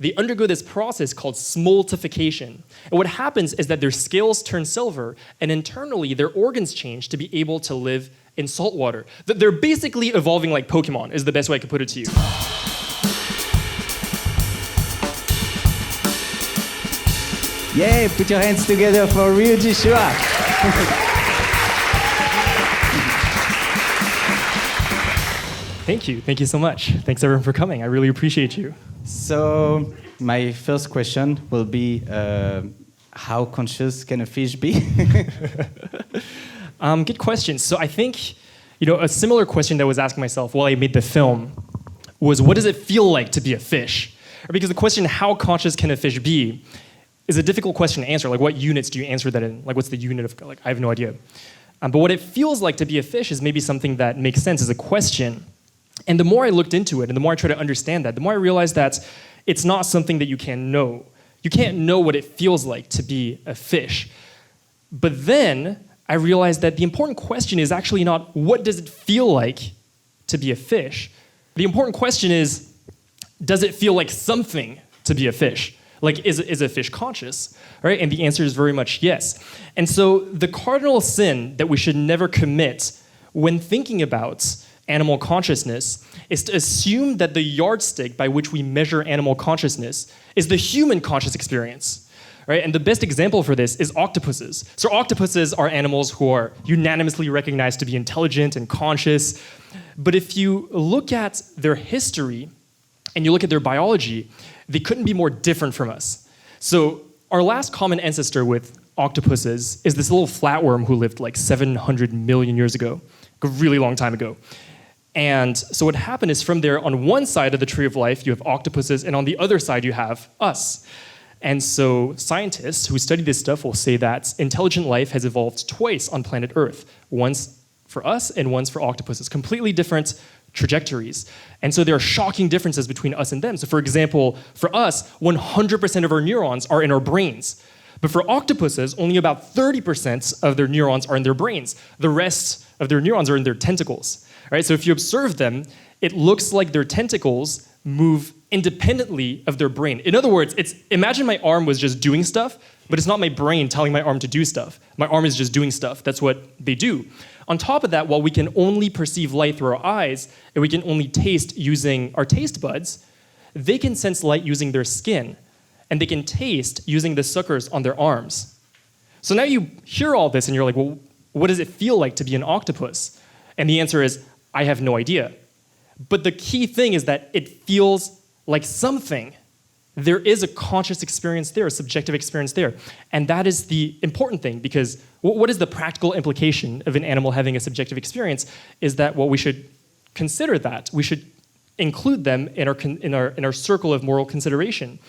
They undergo this process called smoltification. And what happens is that their scales turn silver, and internally their organs change to be able to live in salt water. They're basically evolving like Pokemon, is the best way I could put it to you. Yay, put your hands together for Ryuji Chua. Thank you so much. Thanks everyone for coming, I really appreciate you. So, my first question will be, how conscious can a fish be? Good question. So I think, a similar question that I was asking myself while I made the film was, what does it feel like to be a fish? Because the question, how conscious can a fish be, is a difficult question to answer. Like, what units do you answer that in? Like, what's the unit of, I have no idea. But what it feels like to be a fish is maybe something that makes sense as a question. And the more I looked into it, and the more I tried to understand that, the more I realized that it's not something that you can know. You can't know what it feels like to be a fish. But then I realized that the important question is actually not what does it feel like to be a fish. The important question is, does it feel like something to be a fish? Like, is a fish conscious? Right? And the answer is very much yes. And so the cardinal sin that we should never commit when thinking about animal consciousness is to assume that the yardstick by which we measure animal consciousness is the human conscious experience. Right? And the best example for this is octopuses. So octopuses are animals who are unanimously recognized to be intelligent and conscious. But if you look at their history and you look at their biology, they couldn't be more different from us. So our last common ancestor with octopuses is this little flatworm who lived like 700 million years ago, a really long time ago. And so what happened is from there, on one side of the tree of life, you have octopuses, and on the other side, you have us. And so scientists who study this stuff will say that intelligent life has evolved twice on planet Earth, once for us and once for octopuses, completely different trajectories. And so there are shocking differences between us and them. So for example, for us, 100% of our neurons are in our brains. But for octopuses, only about 30% of their neurons are in their brains. The rest of their neurons are in their tentacles. Right? So if you observe them, it looks like their tentacles move independently of their brain. In other words, imagine my arm was just doing stuff, but it's not my brain telling my arm to do stuff. My arm is just doing stuff. That's what they do. On top of that, while we can only perceive light through our eyes, and we can only taste using our taste buds, they can sense light using their skin, and they can taste using the suckers on their arms. So now you hear all this, and you're like, well, what does it feel like to be an octopus? And the answer is, I have no idea. But the key thing is that it feels like something. There is a conscious experience there, a subjective experience there. And that is the important thing, because what is the practical implication of an animal having a subjective experience is that we should consider that. We should include them in our circle of moral consideration.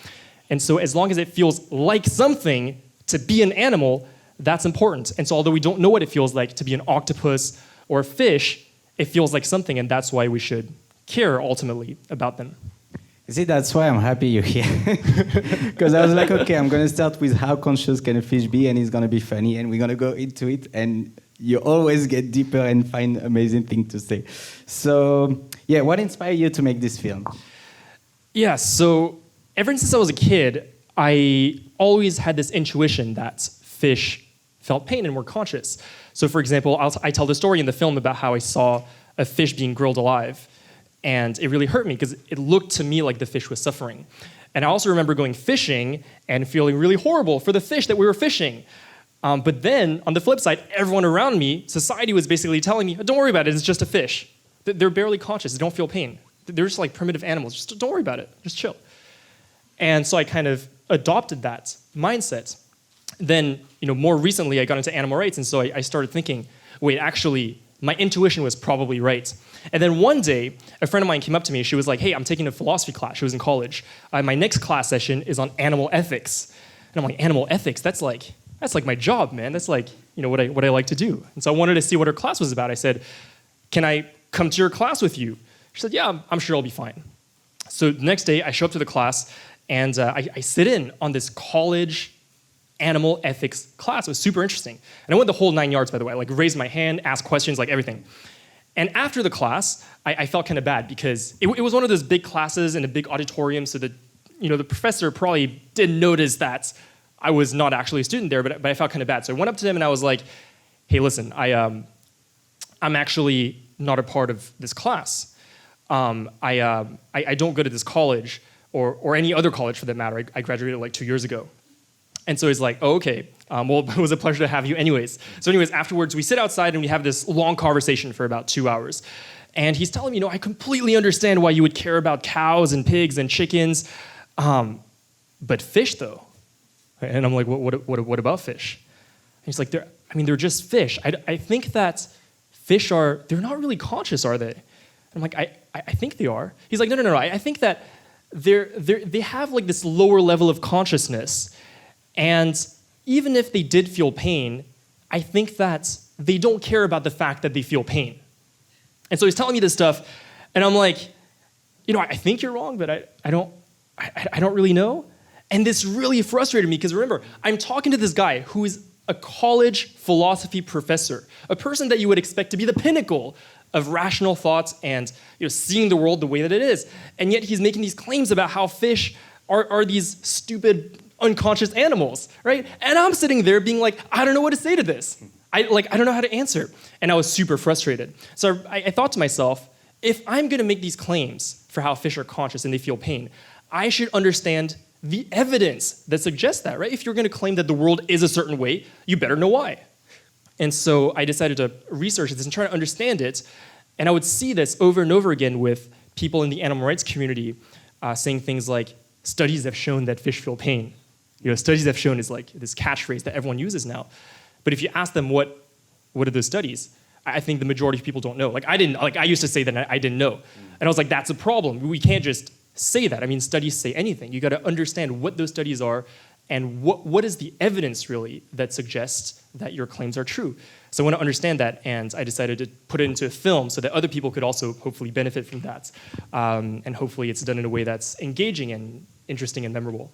And so as long as it feels like something to be an animal, that's important. And so although we don't know what it feels like to be an octopus or a fish, it feels like something, and that's why we should care ultimately about them. You see, that's why I'm happy you're here. Because I was like, okay, I'm going to start with how conscious can a fish be, and it's going to be funny, and we're going to go into it, and you always get deeper and find amazing things to say. So, yeah, what inspired you to make this film? Yeah, so ever since I was a kid, I always had this intuition that fish felt pain and were conscious. So for example, I tell the story in the film about how I saw a fish being grilled alive, and it really hurt me because it looked to me like the fish was suffering. And I also remember going fishing and feeling really horrible for the fish that we were fishing. But then, on the flip side, everyone around me, society was basically telling me, don't worry about it, it's just a fish. They're barely conscious, they don't feel pain. They're just like primitive animals, just don't worry about it, just chill. And so I kind of adopted that mindset. Then, more recently, I got into animal rights, and so I started thinking, wait, actually, my intuition was probably right. And then one day, a friend of mine came up to me, she was like, hey, I'm taking a philosophy class. She was in college. My next class session is on animal ethics. And I'm like, animal ethics? That's like my job, man. That's like, what I like to do. And so I wanted to see what her class was about. I said, can I come to your class with you? She said, yeah, I'm sure I'll be fine. So the next day, I show up to the class, and I sit in on this college animal ethics class. It was super interesting. And I went the whole 9 yards, by the way. I raised my hand, asked questions, everything. And after the class, I felt kind of bad because it was one of those big classes in a big auditorium, so the the professor probably didn't notice that I was not actually a student there, but I felt kind of bad. So I went up to him and I was like, hey, listen, I'm actually not a part of this class. I don't go to this college or any other college for that matter. I graduated like 2 years ago. And so he's like, oh, okay. Well, it was a pleasure to have you anyways. So anyways, afterwards, we sit outside and we have this long conversation for about 2 hours. And he's telling me, I completely understand why you would care about cows and pigs and chickens, but fish though. And I'm like, what about fish? And he's like, they're just fish. I think that fish they're not really conscious, are they? And I'm like, I think they are. He's like, no. I think that they have like this lower level of consciousness. And even if they did feel pain, I think that they don't care about the fact that they feel pain. And so he's telling me this stuff, and I'm like, I think you're wrong, but I don't really know. And this really frustrated me because remember, I'm talking to this guy who is a college philosophy professor, a person that you would expect to be the pinnacle of rational thoughts and seeing the world the way that it is. And yet he's making these claims about how fish are these stupid, unconscious animals, right? And I'm sitting there being like, I don't know what to say to this. I don't know how to answer. And I was super frustrated. So I thought to myself, if I'm going to make these claims for how fish are conscious and they feel pain, I should understand the evidence that suggests that, right? If you're going to claim that the world is a certain way, you better know why. And so I decided to research this and try to understand it. And I would see this over and over again with people in the animal rights community saying things like, studies have shown that fish feel pain. Studies have shown is like this catchphrase that everyone uses now. But if you ask them what are those studies, I think the majority of people don't know. I used to say that I didn't know. And I was like, that's a problem. We can't just say that. Studies say anything. You got to understand what those studies are and what is the evidence really that suggests that your claims are true. So I want to understand that, and I decided to put it into a film so that other people could also hopefully benefit from that. And hopefully it's done in a way that's engaging and interesting and memorable.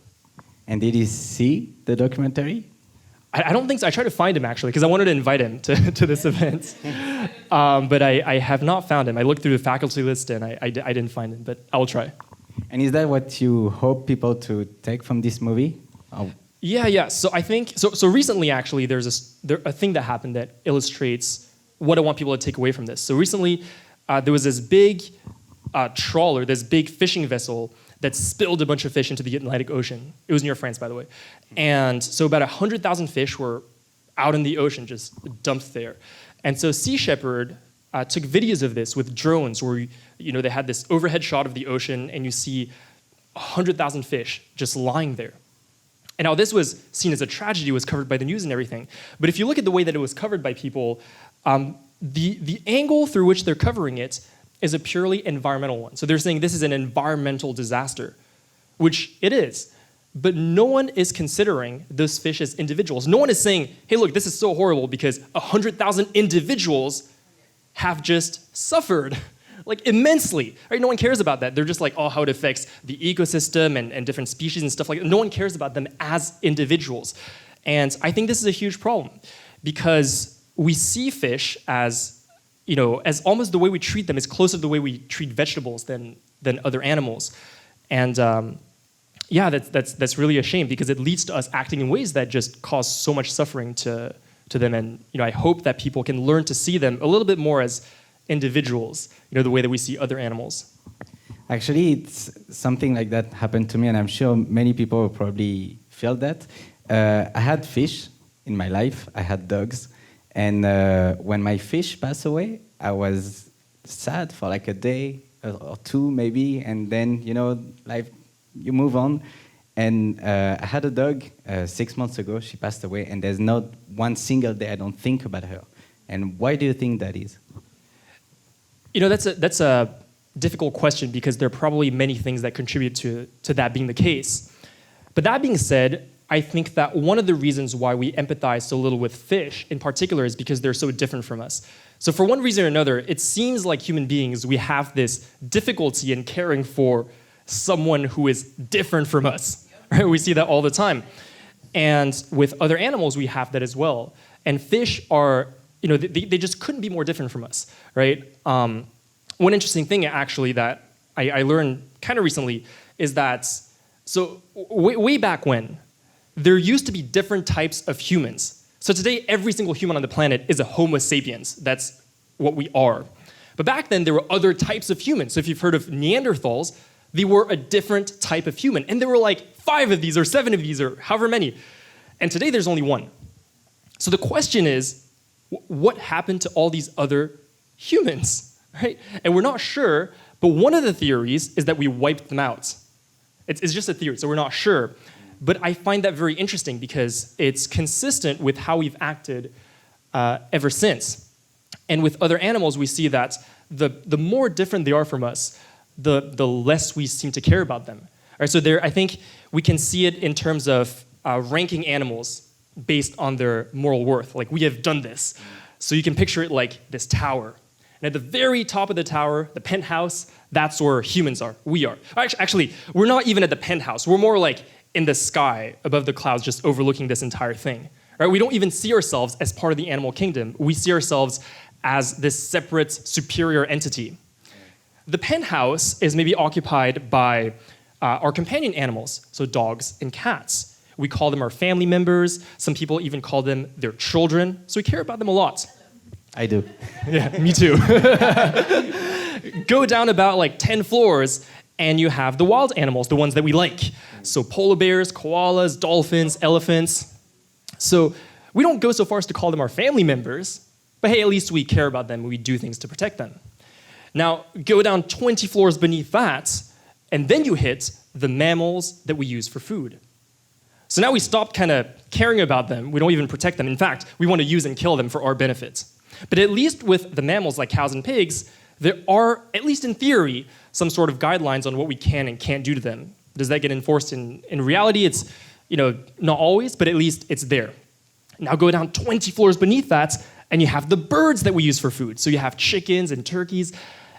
And did he see the documentary? I don't think so. I tried to find him, actually, because I wanted to invite him to this event. But I have not found him. I looked through the faculty list, and I didn't find him, but I will try. And is that what you hope people to take from this movie? Oh. Yeah. So I think, so recently, actually, there's a thing that happened that illustrates what I want people to take away from this. So recently, there was this big trawler, this big fishing vessel that spilled a bunch of fish into the Atlantic Ocean. It was near France, by the way. And so about 100,000 fish were out in the ocean, just dumped there. And so Sea Shepherd took videos of this with drones where they had this overhead shot of the ocean and you see 100,000 fish just lying there. And now this was seen as a tragedy, was covered by the news and everything. But if you look at the way that it was covered by people, the angle through which they're covering it is a purely environmental one. So they're saying this is an environmental disaster, which it is. But no one is considering those fish as individuals. No one is saying, hey, look, this is so horrible because 100,000 individuals have just suffered immensely. Right? No one cares about that. They're just like, oh, how it affects the ecosystem and different species and stuff like that. No one cares about them as individuals. And I think this is a huge problem because we see fish as almost the way we treat them is closer to the way we treat vegetables than other animals. And that's really a shame because it leads to us acting in ways that just cause so much suffering to them. And I hope that people can learn to see them a little bit more as individuals, the way that we see other animals. Actually, it's something like that happened to me, and I'm sure many people probably felt that. I had fish in my life. I had dogs. And when my fish passed away, I was sad for like a day or two maybe, and then, life, you move on. And I had a dog 6 months ago. She passed away, and there's not one single day I don't think about her. And why do you think that is? That's a difficult question because there are probably many things that contribute to that being the case. But that being said, I think that one of the reasons why we empathize so little with fish in particular is because they're so different from us. So for one reason or another, it seems like human beings, we have this difficulty in caring for someone who is different from us. Right? We see that all the time. And with other animals, we have that as well. And fish are, they just couldn't be more different from us, right? One interesting thing actually that I learned kind of recently is that So way back when, there used to be different types of humans. So today, every single human on the planet is a Homo sapiens. That's what we are. But back then, there were other types of humans. So if you've heard of Neanderthals, they were a different type of human. And there were like 5 of these or 7 of these or however many. And today, there's only 1. So the question is, what happened to all these other humans, right? And we're not sure, but one of the theories is that we wiped them out. It's just a theory, so we're not sure. But I find that very interesting because it's consistent with how we've acted ever since. And with other animals, we see that the more different they are from us, the less we seem to care about them. All right, so I think we can see it in terms of ranking animals based on their moral worth. Like, we have done this. So you can picture it like this tower. And at the very top of the tower, the penthouse, that's where humans are. We are. Actually, we're not even at the penthouse. We're more like in the sky, above the clouds, just overlooking this entire thing. Right? We don't even see ourselves as part of the animal kingdom. We see ourselves as this separate, superior entity. The penthouse is maybe occupied by our companion animals, so dogs and cats. We call them our family members. Some people even call them their children. So we care about them a lot. I do. Yeah, me too. Go down about like 10 floors, and you have the wild animals, the ones that we like. So polar bears, koalas, dolphins, elephants. So we don't go so far as to call them our family members, but hey, at least we care about them and we do things to protect them. Now, go down 20 floors beneath that, and then you hit the mammals that we use for food. So now we stopped kind of caring about them. We don't even protect them. In fact, we want to use and kill them for our benefit. But at least with the mammals like cows and pigs, there are, at least in theory, some sort of guidelines on what we can and can't do to them. Does that get enforced in reality? It's, not always, but at least it's there. Now go down 20 floors beneath that, and you have the birds that we use for food. So you have chickens and turkeys.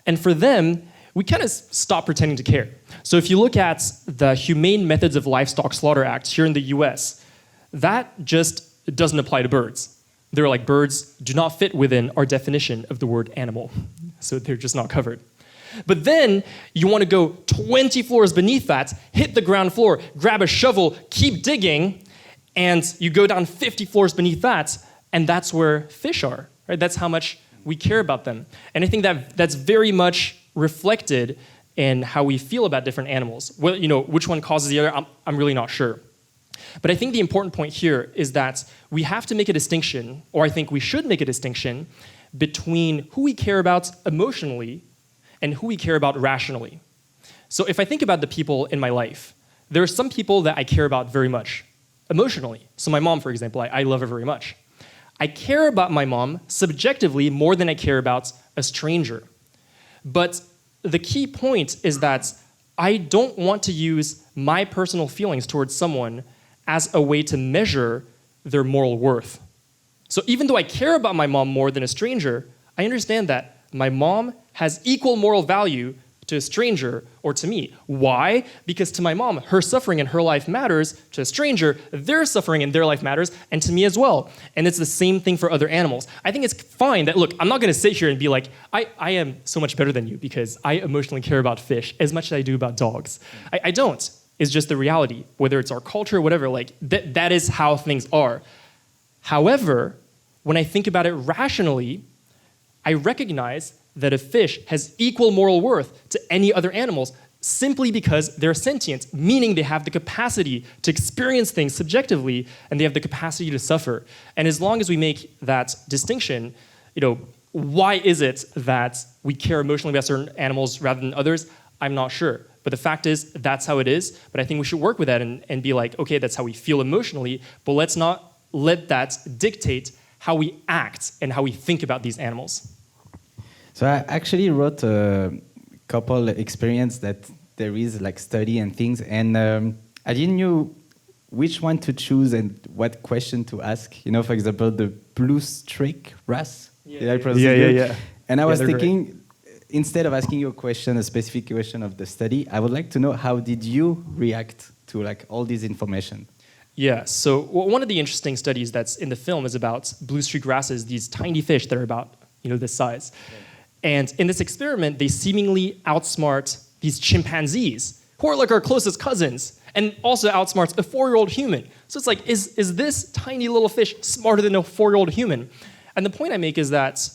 And for them, we kind of stop pretending to care. So if you look at the Humane Methods of Livestock Slaughter Act here in the US, that just doesn't apply to birds. They're like, birds do not fit within our definition of the word animal. So they're just not covered. But then you want to go 20 floors beneath that, hit the ground floor, grab a shovel, keep digging, and you go down 50 floors beneath that, and that's where fish are, right? That's how much we care about them. And I think that's very much reflected in how we feel about different animals. Well, which one causes the other, I'm really not sure. But I think the important point here is that we have to make a distinction, or I think we should make a distinction, between who we care about emotionally and who we care about rationally. So if I think about the people in my life, there are some people that I care about very much emotionally. So my mom, for example, I love her very much. I care about my mom subjectively more than I care about a stranger. But the key point is that I don't want to use my personal feelings towards someone as a way to measure their moral worth. So even though I care about my mom more than a stranger, I understand that my mom has equal moral value to a stranger or to me. Why? Because to my mom, her suffering in her life matters. To a stranger, their suffering in their life matters, and to me as well. And it's the same thing for other animals. I think it's fine that, look, I'm not going to sit here and be like, I am so much better than you because I emotionally care about fish as much as I do about dogs. I don't. It's just the reality. Whether it's our culture or whatever, like that is how things are. However, when I think about it rationally, I recognize that a fish has equal moral worth to any other animals simply because they're sentient, meaning they have the capacity to experience things subjectively and they have the capacity to suffer. And as long as we make that distinction, why is it that we care emotionally about certain animals rather than others? I'm not sure. But the fact is, that's how it is. But I think we should work with that and be like, okay, that's how we feel emotionally, but let's not let that dictate how we act and how we think about these animals. So I actually wrote a couple experience that there is like study and things, and I didn't know which one to choose and what question to ask. For example, the blue streak wrasse. Yeah. And I was thinking, instead of asking you a question, a specific question of the study, I would like to know how did you react to like all this information? Yeah, so one of the interesting studies that's in the film is about blue streak wrasses, these tiny fish that are about this size. Okay. And in this experiment, they seemingly outsmart these chimpanzees, who are like our closest cousins. and also outsmarts a 4-year-old human. So it's like, is this tiny little fish smarter than a 4-year-old human? And the point I make is that,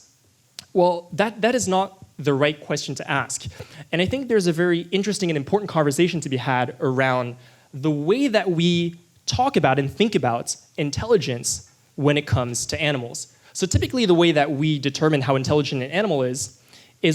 well, that is not the right question to ask. And I think there's a very interesting and important conversation to be had around the way that we talk about and think about intelligence when it comes to animals. So typically the way that we determine how intelligent an animal is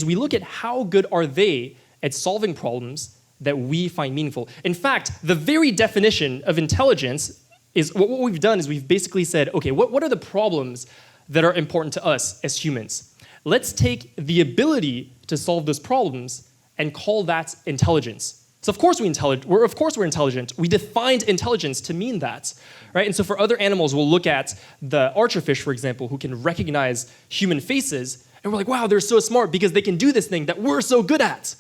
we look at how good are they at solving problems that we find meaningful. In fact, the very definition of intelligence is, what we've done is we've basically said, okay, what are the problems that are important to us as humans? Let's take the ability to solve those problems and call that intelligence. So of course we're intelligent. We defined intelligence to mean that, right? And so for other animals, we'll look at the archerfish, for example, who can recognize human faces, and we're like, wow, they're so smart because they can do this thing that we're so good at.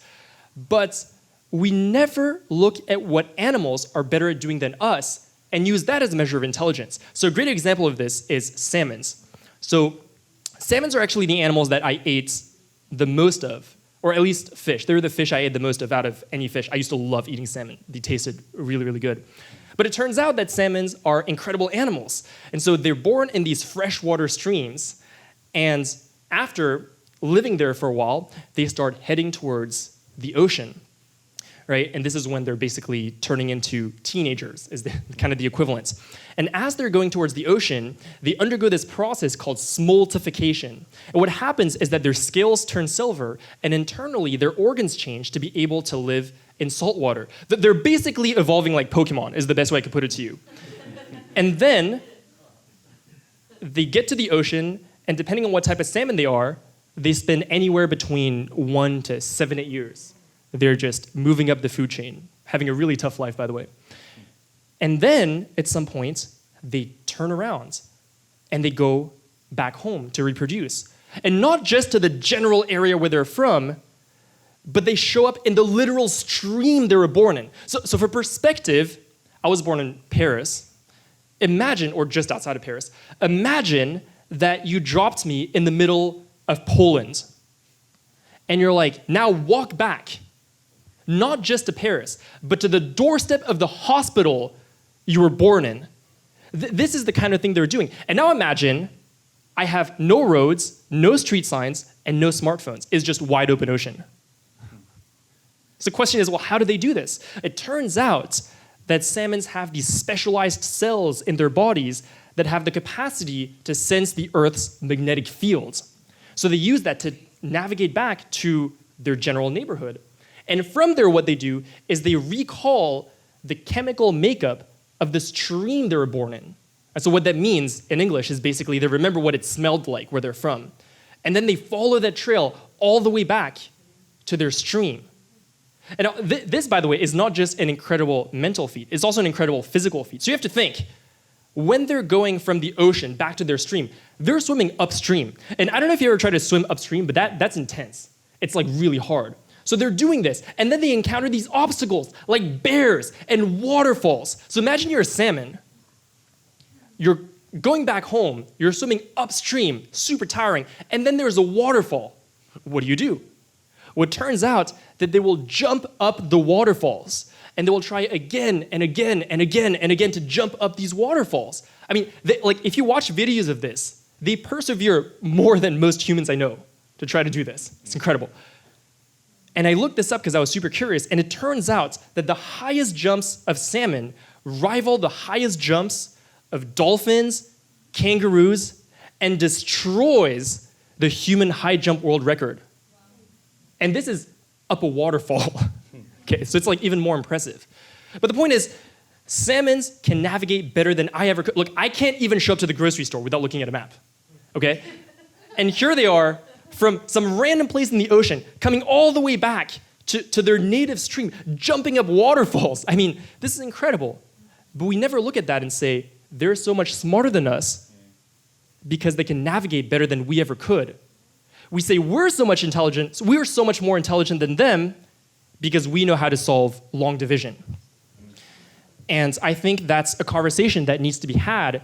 But we never look at what animals are better at doing than us and use that as a measure of intelligence. So a great example of this is salmons. So salmons are actually the animals that I ate the most of, or at least fish. They're the fish I ate the most of out of any fish. I used to love eating salmon. They tasted really, really good. But it turns out that salmons are incredible animals. And so they're born in these freshwater streams, and after living there for a while, they start heading towards the ocean, right? And this is when they're basically turning into teenagers, is kind of the equivalent. And as they're going towards the ocean, they undergo this process called smoltification. And what happens is that their scales turn silver, and internally their organs change to be able to live in salt water. They're basically evolving like Pokemon, is the best way I could put it to you. And then they get to the ocean, and depending on what type of salmon they are, they spend anywhere between 1 to 7, 8 years. They're just moving up the food chain, having a really tough life, by the way. And then, at some point, they turn around and they go back home to reproduce. And not just to the general area where they're from, but they show up in the literal stream they were born in. So for perspective, I was born in Paris. Imagine, or just outside of Paris, imagine that you dropped me in the middle of Poland. And you're like, now walk back. Not just to Paris, but to the doorstep of the hospital you were born in. This is the kind of thing they're doing. And now imagine I have no roads, no street signs, and no smartphones. It's just wide open ocean. So the question is, well, how do they do this? It turns out that salmons have these specialized cells in their bodies that have the capacity to sense the Earth's magnetic fields. So they use that to navigate back to their general neighborhood. And from there, what they do is they recall the chemical makeup of the stream they were born in. And so what that means in English is basically they remember what it smelled like where they're from. And then they follow that trail all the way back to their stream. And this, by the way, is not just an incredible mental feat. It's also an incredible physical feat. So you have to think, when they're going from the ocean back to their stream, they're swimming upstream. And I don't know if you ever tried to swim upstream, but that's intense. It's like really hard. So they're doing this, and then they encounter these obstacles like bears and waterfalls. So imagine you're a salmon. You're going back home, you're swimming upstream, super tiring, and then there's a waterfall. What do? Well, it turns out that they will jump up the waterfalls, and they will try again and again and again and again to jump up these waterfalls. I mean, if you watch videos of this, they persevere more than most humans I know to try to do this. It's incredible. And I looked this up because I was super curious, and it turns out that the highest jumps of salmon rival the highest jumps of dolphins, kangaroos, and destroys the human high jump world record. And this is up a waterfall. Okay, so it's like even more impressive. But the point is, salmons can navigate better than I ever could. Look, I can't even show up to the grocery store without looking at a map, okay? And here they are from some random place in the ocean, coming all the way back to their native stream, jumping up waterfalls. I mean, this is incredible. But we never look at that and say, they're so much smarter than us because they can navigate better than we ever could. We say we're so much more intelligent than them because we know how to solve long division. And I think that's a conversation that needs to be had,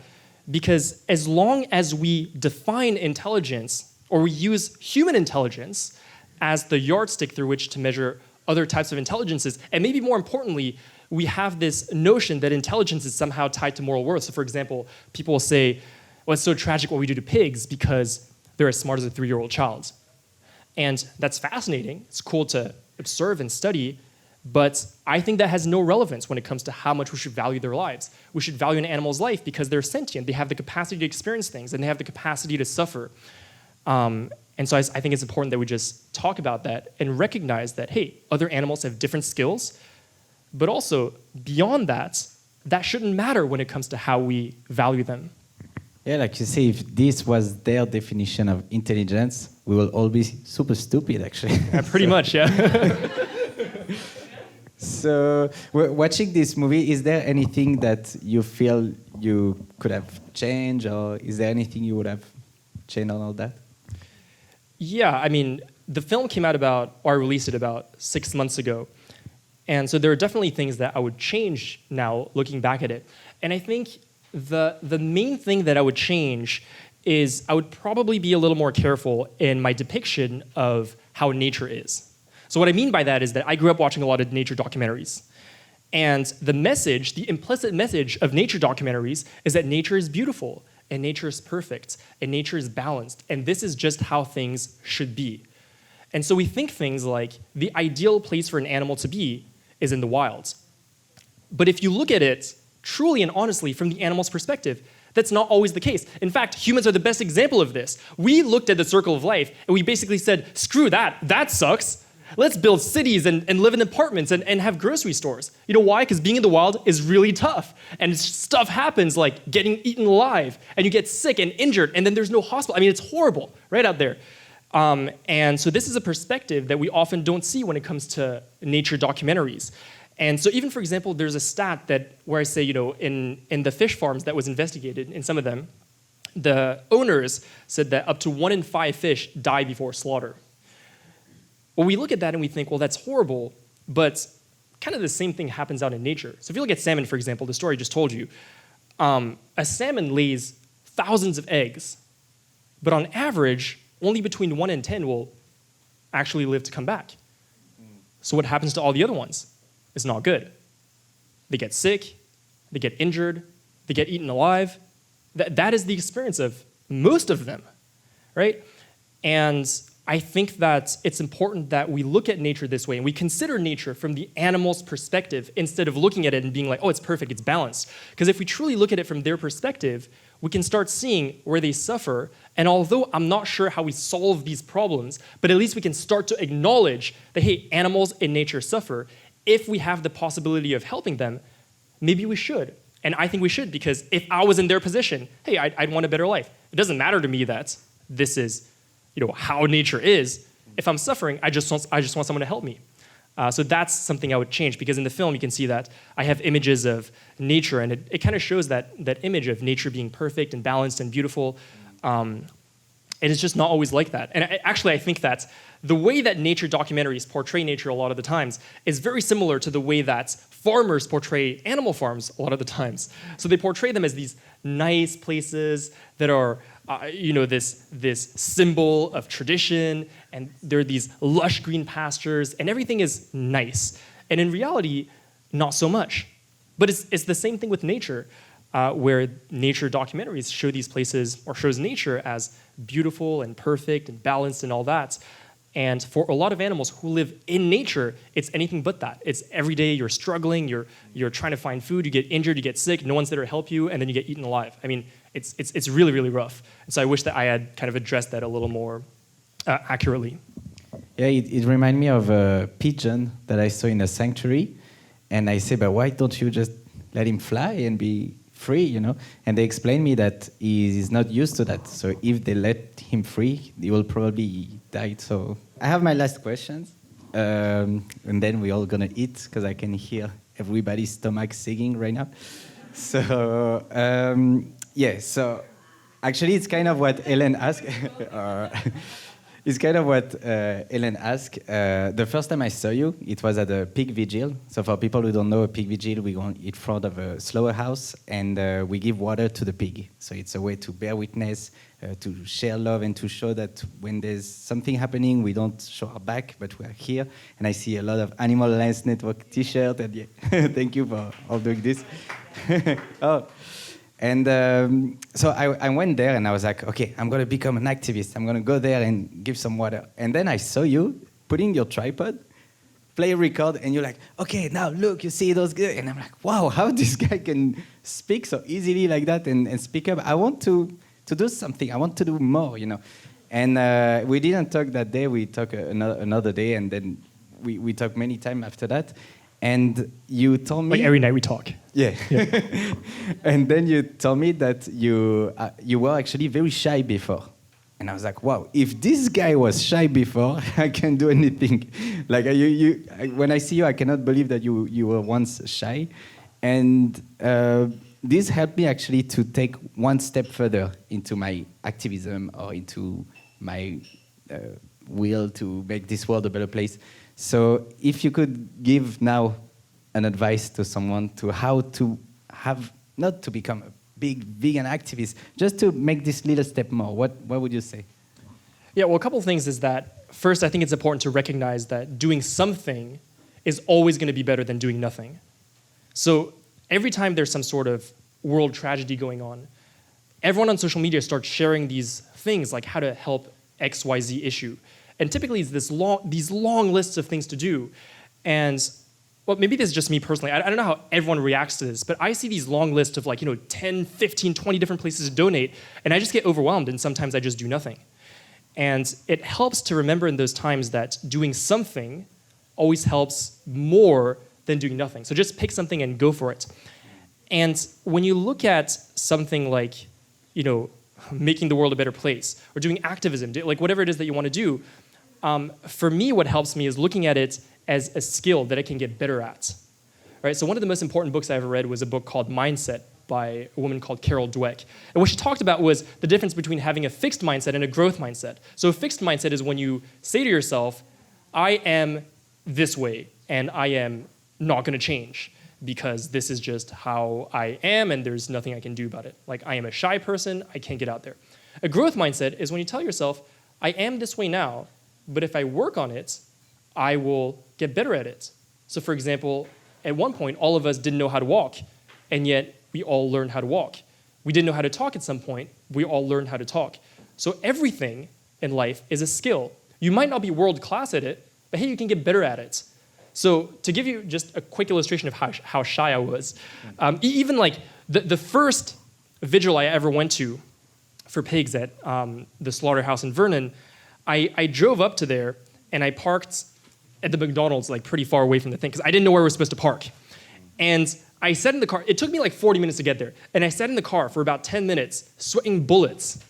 because as long as we define intelligence, or we use human intelligence as the yardstick through which to measure other types of intelligences, and maybe more importantly, we have this notion that intelligence is somehow tied to moral worth. So for example, people will say, well, it's so tragic what we do to pigs because they're as smart as a 3-year-old child. And that's fascinating. It's cool to observe and study, but I think that has no relevance when it comes to how much we should value their lives. We should value an animal's life because they're sentient. They have the capacity to experience things, and they have the capacity to suffer. And so I think it's important that we just talk about that and recognize that, hey, other animals have different skills, but also beyond that, that shouldn't matter when it comes to how we value them. Yeah, like you say, if this was their definition of intelligence, we will all be super stupid, actually. Yeah, pretty much, yeah. So, watching this movie, is there anything that you feel you could have changed, or is there anything you would have changed on all that? Yeah, I mean, the film came out I released it about 6 months ago. And so there are definitely things that I would change now, looking back at it. And I think the main thing that I would change is I would probably be a little more careful in my depiction of how nature is. So what I mean by that is that I grew up watching a lot of nature documentaries. And the message, the implicit message of nature documentaries is that nature is beautiful, and nature is perfect, and nature is balanced, and this is just how things should be. And so we think things like the ideal place for an animal to be is in the wild. But if you look at it truly and honestly from the animal's perspective, that's not always the case. In fact, humans are the best example of this. We looked at the circle of life, and we basically said, screw that sucks. Let's build cities and live in apartments and have grocery stores. You know why? Because being in the wild is really tough. And stuff happens like getting eaten alive. And you get sick and injured. And then there's no hospital. I mean, it's horrible right out there. And so this is a perspective that we often don't see when it comes to nature documentaries. And so even, for example, there's a stat that where I say, you know, in the fish farms that was investigated, in some of them, the owners said that up to 1 in 5 fish die before slaughter. Well, we look at that and we think, well, that's horrible, but kind of the same thing happens out in nature. So if you look at salmon, for example, the story I just told you, a salmon lays thousands of eggs, but on average, only between 1 and 10 will actually live to come back. So what happens to all the other ones? It's not good. They get sick, they get injured, they get eaten alive. That is the experience of most of them, right? And I think that it's important that we look at nature this way and we consider nature from the animal's perspective instead of looking at it and being like, oh, it's perfect, it's balanced. Because if we truly look at it from their perspective, we can start seeing where they suffer. And although I'm not sure how we solve these problems, but at least we can start to acknowledge that, hey, animals in nature suffer. If we have the possibility of helping them, maybe we should. And I think we should, because if I was in their position, hey, I'd want a better life. It doesn't matter to me that this is, you know, how nature is. If I'm suffering, I just want someone to help me. So that's something I would change, because in the film you can see that I have images of nature, and it kind of shows that image of nature being perfect and balanced and beautiful. And it's just not always like that. And I think that the way that nature documentaries portray nature a lot of the times is very similar to the way that farmers portray animal farms a lot of the times. So they portray them as these nice places that are this symbol of tradition, and there are these lush green pastures, and everything is nice. And in reality, not so much. But it's the same thing with nature, where nature documentaries show these places, or shows nature as beautiful and perfect and balanced and all that. And for a lot of animals who live in nature, it's anything but that. It's every day you're struggling, you're trying to find food, you get injured, you get sick, no one's there to help you, and then you get eaten alive. I mean, it's really, really rough. And so I wish that I had kind of addressed that a little more accurately. Yeah, it reminded me of a pigeon that I saw in a sanctuary. And I say, but why don't you just let him fly and be free, you know? And they explained me that he is not used to that. So if they let him free, he will probably die. So I have my last questions. And then we're all going to eat, because I can hear everybody's stomach singing right now. So, so actually it's kind of what Ellen asked. It's kind of what Ellen asked. The first time I saw you, it was at a pig vigil. So for people who don't know, a pig vigil, we go in front of a slaughterhouse and we give water to the pig. So it's a way to bear witness, to share love, and to show that when there's something happening, we don't show our back, but we're here. And I see a lot of Animal Alliance Network T-shirt. And yeah, thank you for all doing this. Oh. And so I went there and I was like, okay, I'm going to become an activist. I'm going to go there and give some water. And then I saw you putting your tripod, play a record, and you're like, okay, now look, you see those guys. And I'm like, wow, how this guy can speak so easily like that and speak up. I want to do something. I want to do more, you know. And we didn't talk that day. We talked another day, and then we talked many times after that. And you told me... Like every night we talk. Yeah. And then you told me that you were actually very shy before. And I was like, wow, if this guy was shy before, I can do anything. Like, when I see you, I cannot believe that you were once shy. And this helped me actually to take one step further into my activism or into my will to make this world a better place. So if you could give now an advice to someone to how to have, not to become a big vegan activist, just to make this little step more, what would you say? Yeah, well, a couple of things is that, first, I think it's important to recognize that doing something is always going to be better than doing nothing. So every time there's some sort of world tragedy going on, everyone on social media starts sharing these things like how to help XYZ issue. And typically it's these long lists of things to do. And well, maybe this is just me personally. I don't know how everyone reacts to this, but I see these long lists of 10, 15, 20 different places to donate, and I just get overwhelmed, and sometimes I just do nothing. And it helps to remember in those times that doing something always helps more than doing nothing. So just pick something and go for it. And when you look at something like, making the world a better place, or doing activism, like whatever it is that you want to do, for me, what helps me is looking at it as a skill that I can get better at. Right? So one of the most important books I ever read was a book called Mindset by a woman called Carol Dweck. And what she talked about was the difference between having a fixed mindset and a growth mindset. So a fixed mindset is when you say to yourself, I am this way, and I am not going to change because this is just how I am and there's nothing I can do about it. Like, I am a shy person, I can't get out there. A growth mindset is when you tell yourself, I am this way now, but if I work on it, I will get better at it. So for example, at one point, all of us didn't know how to walk, and yet we all learned how to walk. We didn't know how to talk at some point, we all learned how to talk. So everything in life is a skill. You might not be world class at it, but hey, you can get better at it. So to give you just a quick illustration of how shy I was, even like the first vigil I ever went to for pigs at the slaughterhouse in Vernon, I drove up to there and I parked at the McDonald's like pretty far away from the thing because I didn't know where we were supposed to park. And I sat in the car, it took me like 40 minutes to get there, and I sat in the car for about 10 minutes, sweating bullets,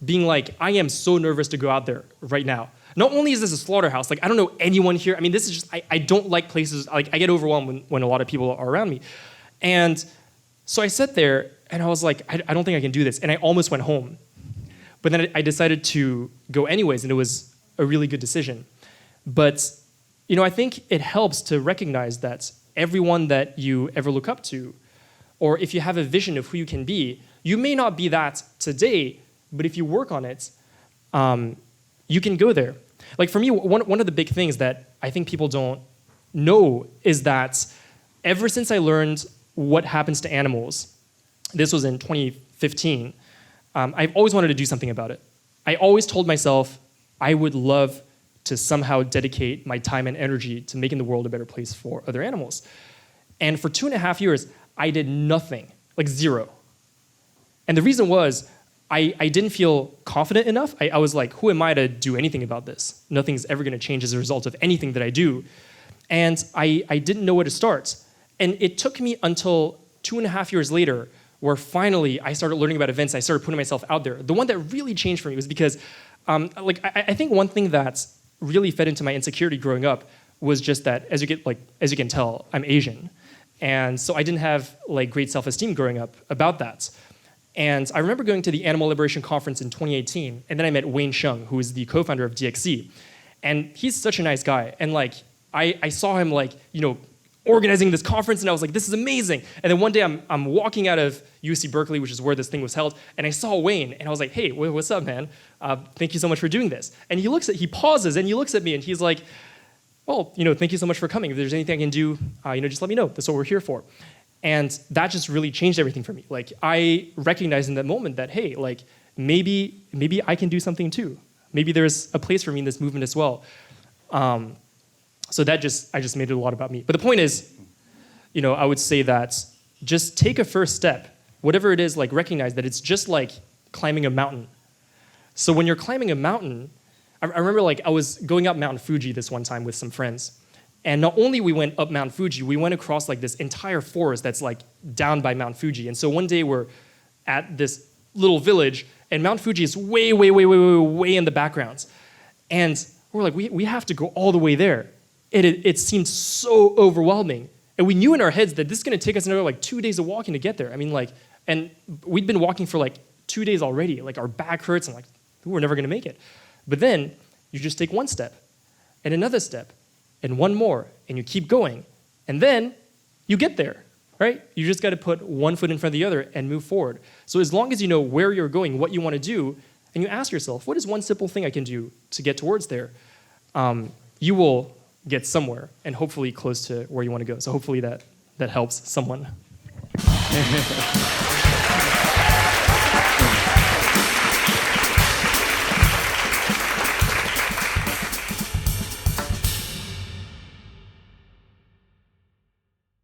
being like, I am so nervous to go out there right now. Not only is this a slaughterhouse, like I don't know anyone here. I mean, this is just, I don't like places, like I get overwhelmed when a lot of people are around me. And so I sat there and I was like, I don't think I can do this. And I almost went home. But then I decided to go anyways, and it was a really good decision. But, I think it helps to recognize that everyone that you ever look up to, or if you have a vision of who you can be, you may not be that today, but if you work on it, you can go there. Like for me, one of the big things that I think people don't know is that ever since I learned what happens to animals, this was in 2015, I've always wanted to do something about it. I always told myself I would love to somehow dedicate my time and energy to making the world a better place for other animals. And for 2.5 years, I did nothing, like zero. And the reason was, I didn't feel confident enough. I was like, who am I to do anything about this? Nothing's ever going to change as a result of anything that I do. And I didn't know where to start. And it took me until 2.5 years later where finally I started learning about events. I started putting myself out there. The one that really changed for me was because I think one thing that's really fed into my insecurity growing up was just that, as you can tell, I'm Asian. And so I didn't have like great self-esteem growing up about that. And I remember going to the Animal Liberation Conference in 2018, and then I met Wayne Sheng, who is the co-founder of DXC. And he's such a nice guy. And like, I saw him like, organizing this conference, and I was like, this is amazing. And then one day I'm walking out of UC Berkeley, which is where this thing was held, and I saw Wayne, and I was like, hey, what's up, man? Thank you so much for doing this. And he pauses, and he looks at me, and he's like, well, thank you so much for coming. If there's anything I can do, just let me know. That's what we're here for. And that just really changed everything for me. Like, I recognized in that moment that, hey, like, maybe I can do something too. Maybe there's a place for me in this movement as well. So I just made it a lot about me. But the point is, I would say that just take a first step. Whatever it is, like, recognize that it's just like climbing a mountain. So when you're climbing a mountain, I remember like I was going up Mount Fuji this one time with some friends. And not only we went up Mount Fuji, we went across like this entire forest that's like down by Mount Fuji. And so one day we're at this little village, and Mount Fuji is way, way, way, way, way, way in the background. And we're like, we have to go all the way there. It seemed so overwhelming. And we knew in our heads that this is going to take us another like 2 days of walking to get there. I mean, like, and we'd been walking for like 2 days already. Like, our back hurts, and like, we're never going to make it. But then you just take one step and another step and one more, and you keep going. And then you get there, right? You just got to put one foot in front of the other and move forward. So as long as you know where you're going, what you want to do, and you ask yourself, what is one simple thing I can do to get towards there? You will get somewhere, and hopefully close to where you want to go. So hopefully that helps someone.